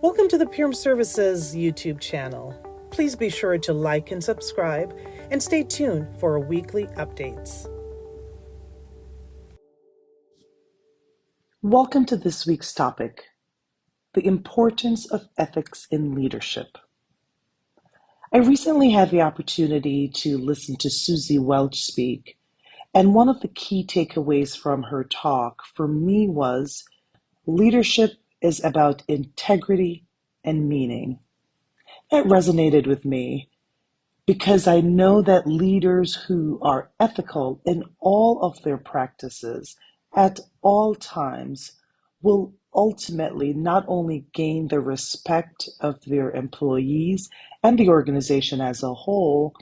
Welcome to the PEARRM Services YouTube channel. Please be sure to like and subscribe and stay tuned for weekly updates. Welcome to this week's topic, the importance of ethics in leadership. I recently had the opportunity to listen to Susie Welch speak, and one of the key takeaways from her talk for me was leadership is about integrity and meaning. That resonated with me because I know that leaders who are ethical in all of their practices at all times will ultimately not only gain the respect of their employees and the organization as a whole,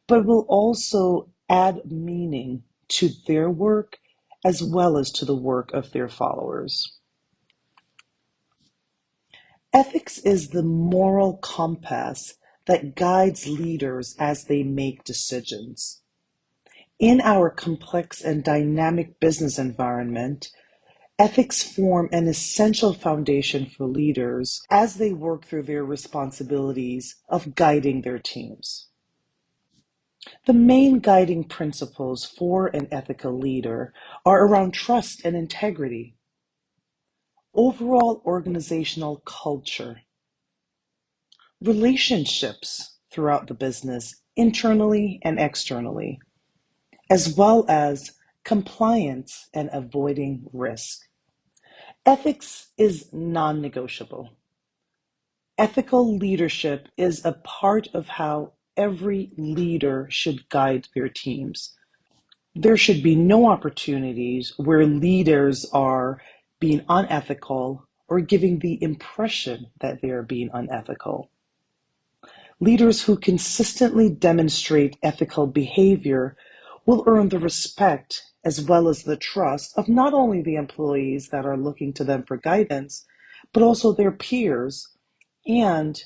but will also add meaning to their work as well as to the work of their followers. Ethics is the moral compass that guides leaders as they make decisions. In our complex and dynamic business environment, ethics form an essential foundation for leaders as they work through their responsibilities of guiding their teams. The main guiding principles for an ethical leader are around trust and integrity, overall organizational culture, relationships throughout the business, internally and externally, as well as compliance and avoiding risk. Ethics is non-negotiable. Ethical leadership is a part of how every leader should guide their teams. There should be no opportunities where leaders are being unethical or giving the impression that they are being unethical. Leaders who consistently demonstrate ethical behavior will earn the respect as well as the trust of not only the employees that are looking to them for guidance, but also their peers and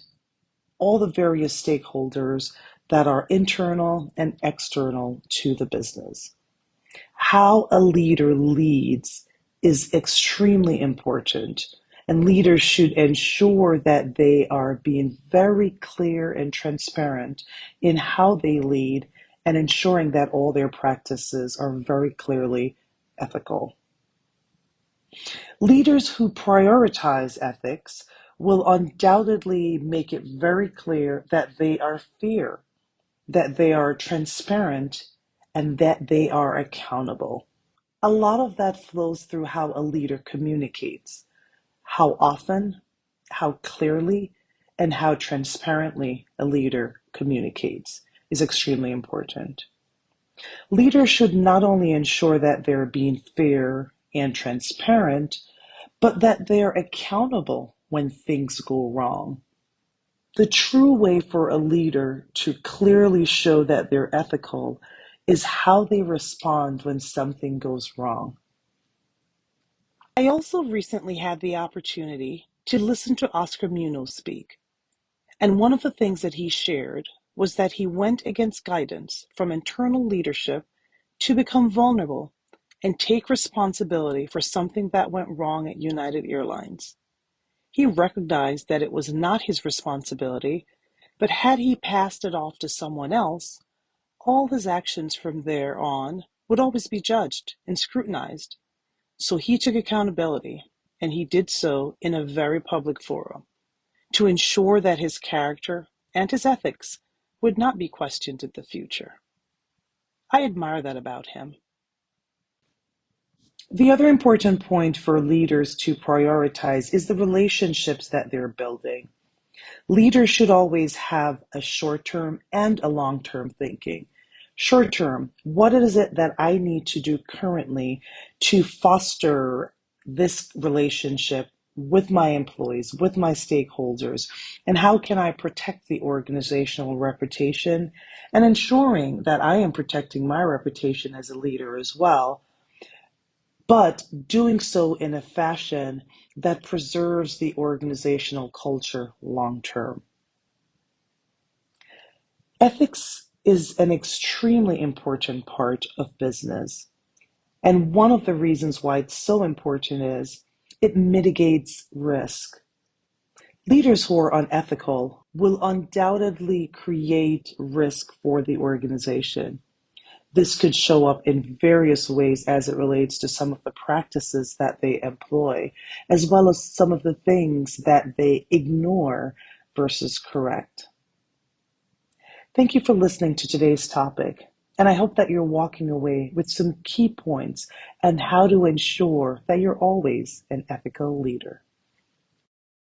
all the various stakeholders that are internal and external to the business. How a leader leads is extremely important, and leaders should ensure that they are being very clear and transparent in how they lead and ensuring that all their practices are very clearly ethical. Leaders who prioritize ethics will undoubtedly make it very clear that they are fair, that they are transparent, and that they are accountable. A lot of that flows through how a leader communicates, how often, how clearly, and how transparently a leader communicates is extremely important. Leaders should not only ensure that they're being fair and transparent, but that they're accountable when things go wrong. The true way for a leader to clearly show that they're ethical is how they respond when something goes wrong. I also recently had the opportunity to listen to Oscar Munoz speak, and one of the things that he shared was that he went against guidance from internal leadership to become vulnerable and take responsibility for something that went wrong at United Airlines. He recognized that it was not his responsibility, but had he passed it off to someone else, all his actions from there on would always be judged and scrutinized. So he took accountability, and he did so in a very public forum to ensure that his character and his ethics would not be questioned in the future. I admire that about him. The other important point for leaders to prioritize is the relationships that they're building. Leaders should always have a short-term and a long-term thinking. Short-term, what is it that I need to do currently to foster this relationship with my employees, with my stakeholders, and how can I protect the organizational reputation and ensuring that I am protecting my reputation as a leader as well, but doing so in a fashion that preserves the organizational culture long term. Ethics is an extremely important part of business. And one of the reasons why it's so important is it mitigates risk. Leaders who are unethical will undoubtedly create risk for the organization. This could show up in various ways as it relates to some of the practices that they employ, as well as some of the things that they ignore versus correct. Thank you for listening to today's topic, and I hope that you're walking away with some key points on how to ensure that you're always an ethical leader.